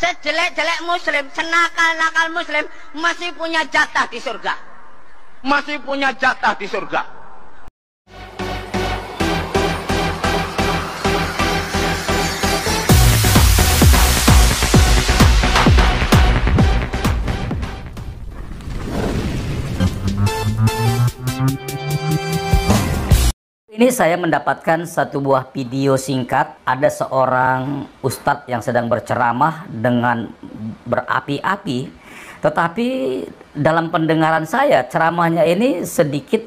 sejelek-jelek muslim, senakal-nakal muslim masih punya jatah di surga. Masih punya jatah di surga. Ini saya mendapatkan satu buah video singkat. Ada seorang ustadz yang sedang berceramah dengan berapi-api. Tetapi dalam pendengaran saya, ceramahnya ini sedikit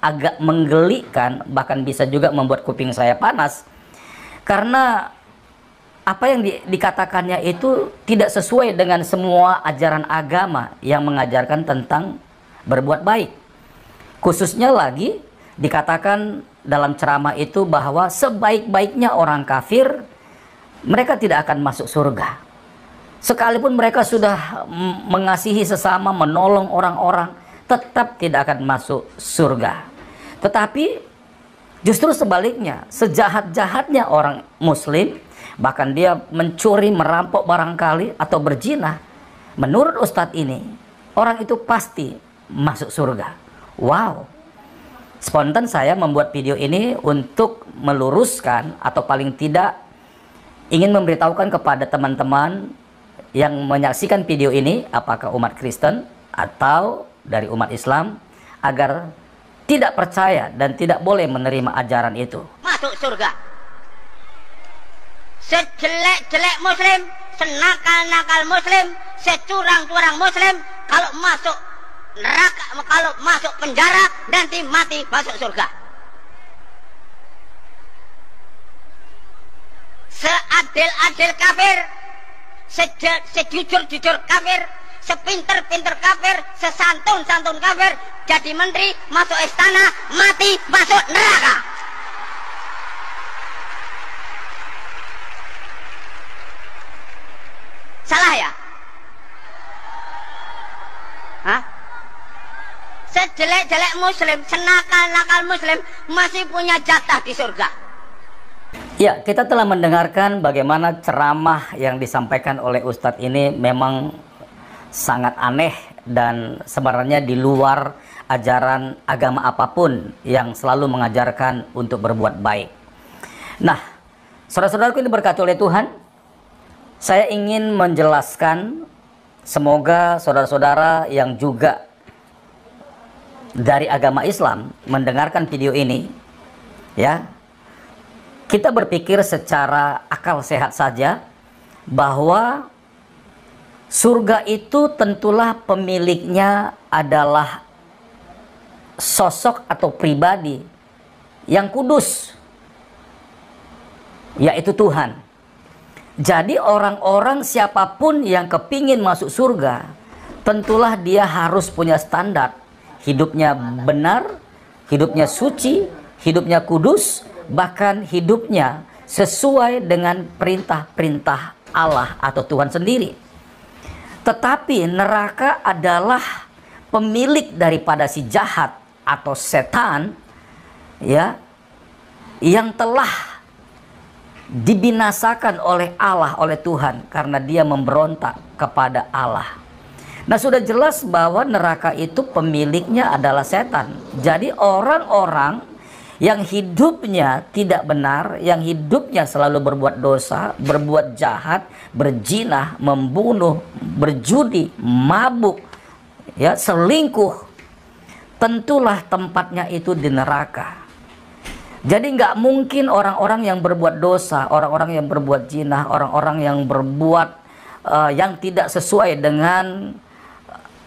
agak menggelikan. Bahkan bisa juga membuat kuping saya panas. Karena apa yang dikatakannya itu tidak sesuai dengan semua ajaran agama yang mengajarkan tentang berbuat baik. Khususnya lagi dikatakan dalam ceramah itu bahwa sebaik-baiknya orang kafir, mereka tidak akan masuk surga. Sekalipun mereka sudah mengasihi sesama, menolong orang-orang, tetap tidak akan masuk surga. Tetapi justru sebaliknya, sejahat-jahatnya orang muslim, bahkan dia mencuri, merampok barangkali, atau berzina, menurut ustadz ini, orang itu pasti masuk surga. Wow! Spontan saya membuat video ini untuk meluruskan atau paling tidak ingin memberitahukan kepada teman-teman yang menyaksikan video ini, apakah umat Kristen atau dari umat Islam, agar tidak percaya dan tidak boleh menerima ajaran itu. Masuk surga. Sejelek-jelek muslim, senakal-nakal muslim, securang-curang muslim, kalau masuk neraka, kalau masuk penjara nanti mati masuk surga. Seadil-adil kafir, sejujur-jujur kafir, sepinter-pinter kafir, sesantun-santun kafir, jadi menteri, masuk istana, mati masuk neraka. Salah ya? Hah? Sejelek-jelek muslim, senakal-nakal muslim masih punya jatah di surga. Ya, kita telah mendengarkan bagaimana ceramah yang disampaikan oleh ustadz ini memang sangat aneh dan sebenarnya di luar ajaran agama apapun yang selalu mengajarkan untuk berbuat baik. Nah, saudara-saudaraku ini berkati oleh Tuhan, saya ingin menjelaskan, semoga saudara-saudara yang juga dari agama Islam mendengarkan video ini, ya, kita berpikir secara akal sehat saja bahwa surga itu tentulah pemiliknya adalah sosok atau pribadi yang kudus, yaitu Tuhan. Jadi orang-orang siapapun yang kepingin masuk surga, tentulah dia harus punya standar. Hidupnya benar, hidupnya suci, hidupnya kudus, bahkan hidupnya sesuai dengan perintah-perintah Allah atau Tuhan sendiri. Tetapi neraka adalah pemilik daripada si jahat atau setan, ya, yang telah dibinasakan oleh Allah, oleh Tuhan, karena dia memberontak kepada Allah. Nah, sudah jelas bahwa neraka itu pemiliknya adalah setan. Jadi orang-orang yang hidupnya tidak benar, yang hidupnya selalu berbuat dosa, berbuat jahat, berzina, membunuh, berjudi, mabuk, ya, selingkuh, tentulah tempatnya itu di neraka. Jadi nggak mungkin orang-orang yang berbuat dosa, orang-orang yang berbuat zina, orang-orang yang berbuat yang tidak sesuai dengan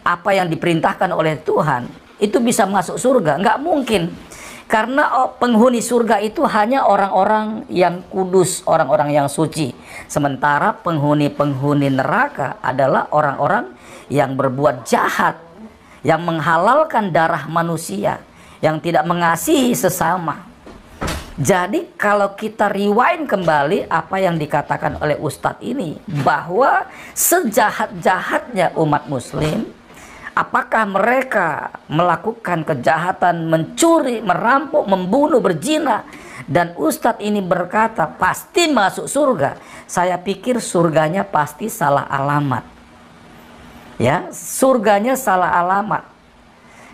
apa yang diperintahkan oleh Tuhan itu bisa masuk surga. Nggak mungkin, karena penghuni surga itu hanya orang-orang yang kudus, orang-orang yang suci. Sementara penghuni-penghuni neraka adalah orang-orang yang berbuat jahat, yang menghalalkan darah manusia, yang tidak mengasihi sesama. Jadi kalau kita rewind kembali apa yang dikatakan oleh ustadz ini, bahwa sejahat-jahatnya umat muslim, apakah mereka melakukan kejahatan, mencuri, merampok, membunuh, berzina, dan Ustadz ini berkata pasti masuk surga, saya pikir surganya pasti salah alamat. Ya, surganya salah alamat.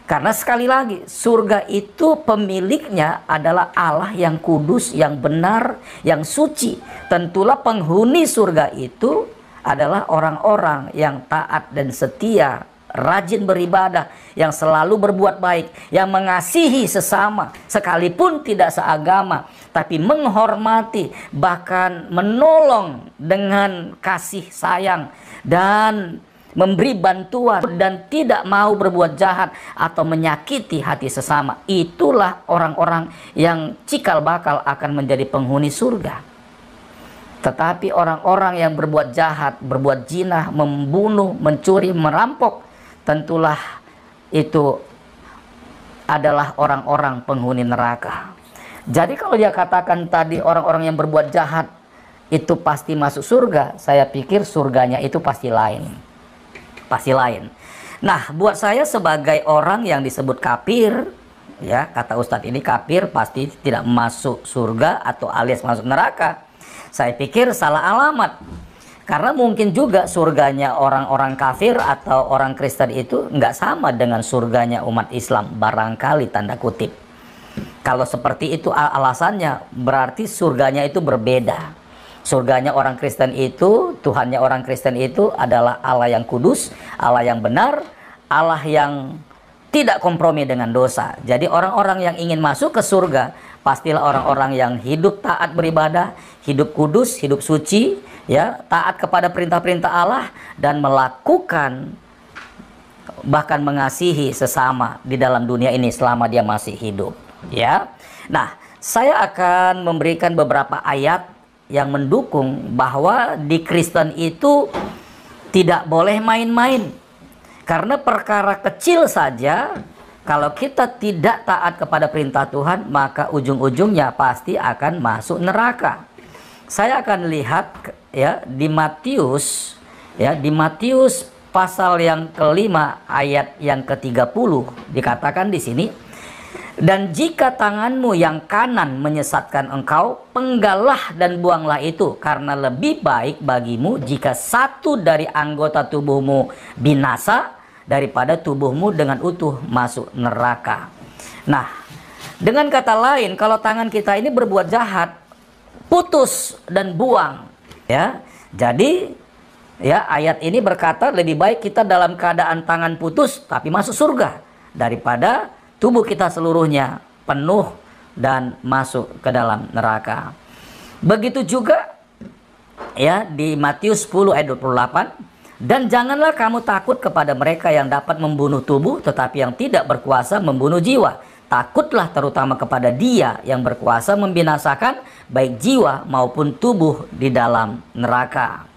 Karena sekali lagi, surga itu pemiliknya adalah Allah yang kudus, yang benar, yang suci. Tentulah penghuni surga itu adalah orang-orang yang taat dan setia, rajin beribadah, yang selalu berbuat baik, yang mengasihi sesama, sekalipun tidak seagama, tapi menghormati, bahkan menolong dengan kasih sayang, dan memberi bantuan, dan tidak mau berbuat jahat atau menyakiti hati sesama. Itulah orang-orang yang cikal bakal akan menjadi penghuni surga. Tetapi orang-orang yang berbuat jahat, berbuat zina, membunuh, mencuri, merampok, tentulah itu adalah orang-orang penghuni neraka. Jadi kalau dia katakan tadi orang-orang yang berbuat jahat itu pasti masuk surga, saya pikir surganya itu pasti lain. Pasti lain. Nah, buat saya sebagai orang yang disebut kafir, ya, kata Ustadz ini kafir pasti tidak masuk surga atau alias masuk neraka. Saya pikir salah alamat. Karena mungkin juga surganya orang-orang kafir atau orang Kristen itu nggak sama dengan surganya umat Islam. Barangkali tanda kutip. Kalau seperti itu alasannya, berarti surganya itu berbeda. Surganya orang Kristen itu, Tuhannya orang Kristen itu adalah Allah yang kudus, Allah yang benar, Allah yang tidak kompromi dengan dosa. Jadi orang-orang yang ingin masuk ke surga pastilah orang-orang yang hidup taat beribadah, hidup kudus, hidup suci, ya, taat kepada perintah-perintah Allah, dan melakukan bahkan mengasihi sesama di dalam dunia ini selama dia masih hidup, ya. Nah, saya akan memberikan beberapa ayat yang mendukung bahwa di Kristen itu tidak boleh main-main. Karena perkara kecil saja, kalau kita tidak taat kepada perintah Tuhan, maka ujung-ujungnya pasti akan masuk neraka. Saya akan lihat ya di Matius, ya, di Matius pasal yang kelima ayat yang ke-30 dikatakan di sini, dan jika tanganmu yang kanan menyesatkan engkau, penggalah dan buanglah itu, karena lebih baik bagimu jika satu dari anggota tubuhmu binasa daripada tubuhmu dengan utuh masuk neraka. Nah, dengan kata lain, kalau tangan kita ini berbuat jahat, putus dan buang, ya. Jadi, ya, ayat ini berkata lebih baik kita dalam keadaan tangan putus tapi masuk surga daripada tubuh kita seluruhnya penuh dan masuk ke dalam neraka. Begitu juga ya di Matius 10 ayat 28, dan janganlah kamu takut kepada mereka yang dapat membunuh tubuh tetapi yang tidak berkuasa membunuh jiwa. Takutlah terutama kepada Dia yang berkuasa membinasakan baik jiwa maupun tubuh di dalam neraka.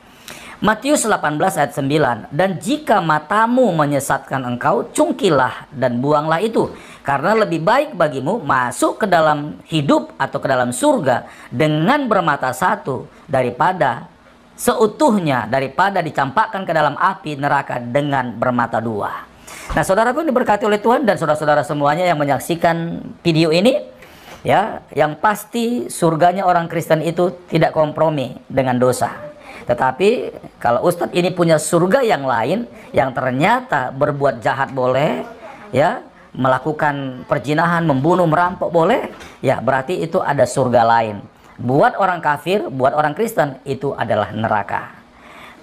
Matius 18 ayat 9, dan jika matamu menyesatkan engkau, cungkilah dan buanglah itu, karena lebih baik bagimu masuk ke dalam hidup atau ke dalam surga dengan bermata satu daripada seutuhnya, daripada dicampakkan ke dalam api neraka dengan bermata dua. Nah, saudaraku yang diberkati oleh Tuhan dan saudara-saudara semuanya yang menyaksikan video ini, ya, yang pasti surganya orang Kristen itu tidak kompromi dengan dosa. Tetapi kalau Ustadz ini punya surga yang lain, yang ternyata berbuat jahat boleh, ya, melakukan perzinahan, membunuh, merampok boleh, ya, berarti itu ada surga lain. Buat orang kafir, buat orang Kristen, itu adalah neraka.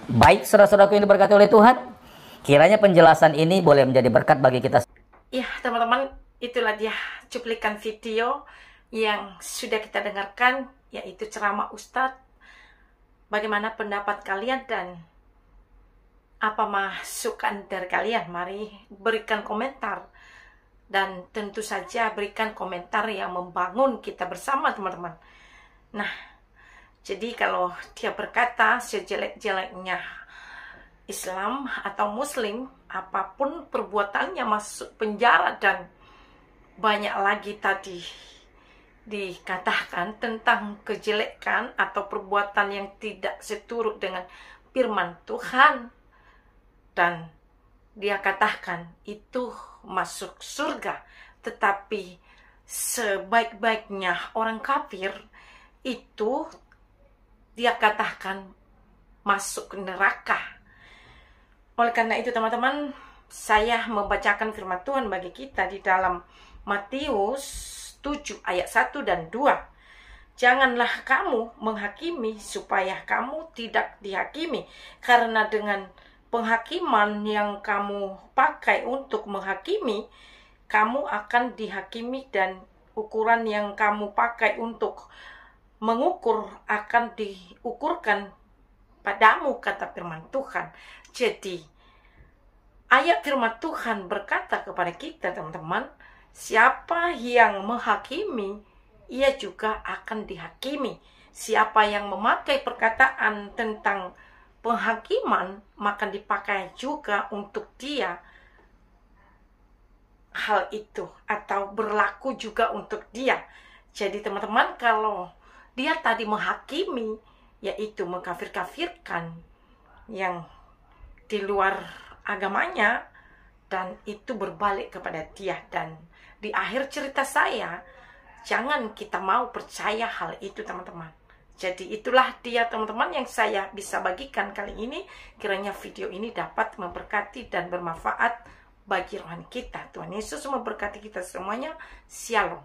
Baik, saudara-saudaraku yang diberkati oleh Tuhan, kiranya penjelasan ini boleh menjadi berkat bagi kita. Ya, teman-teman, itulah dia cuplikan video yang sudah kita dengarkan, yaitu ceramah Ustadz. Bagaimana pendapat kalian dan apa masukan dari kalian? Mari berikan komentar. Dan tentu saja berikan komentar yang membangun kita bersama, teman-teman. Nah, jadi kalau dia berkata sejelek-jeleknya Islam atau Muslim, apapun perbuatannya masuk penjara, dan banyak lagi tadi dikatakan tentang kejelekan atau perbuatan yang tidak seturut dengan firman Tuhan, dan dia katakan itu masuk surga, tetapi sebaik-baiknya orang kafir itu dia katakan masuk ke neraka. Oleh karena itu teman-teman, saya membacakan firman Tuhan bagi kita di dalam Matius 7 ayat 1 dan 2. Janganlah kamu menghakimi supaya kamu tidak dihakimi, karena dengan penghakiman yang kamu pakai untuk menghakimi, kamu akan dihakimi, dan ukuran yang kamu pakai untuk mengukur akan diukurkan padamu, kata firman Tuhan. Jadi, ayat firman Tuhan berkata kepada kita, teman-teman, siapa yang menghakimi, ia juga akan dihakimi. Siapa yang memakai perkataan tentang penghakiman, maka dipakai juga untuk dia hal itu, atau berlaku juga untuk dia. Jadi teman-teman, kalau dia tadi menghakimi, yaitu mengkafir-kafirkan yang di luar agamanya, dan itu berbalik kepada dia. Dan di akhir cerita saya, jangan kita mau percaya hal itu, teman-teman. Jadi itulah dia, teman-teman, yang saya bisa bagikan kali ini. Kiranya video ini dapat memberkati dan bermanfaat bagi rohani kita. Tuhan Yesus memberkati kita semuanya. Shalom.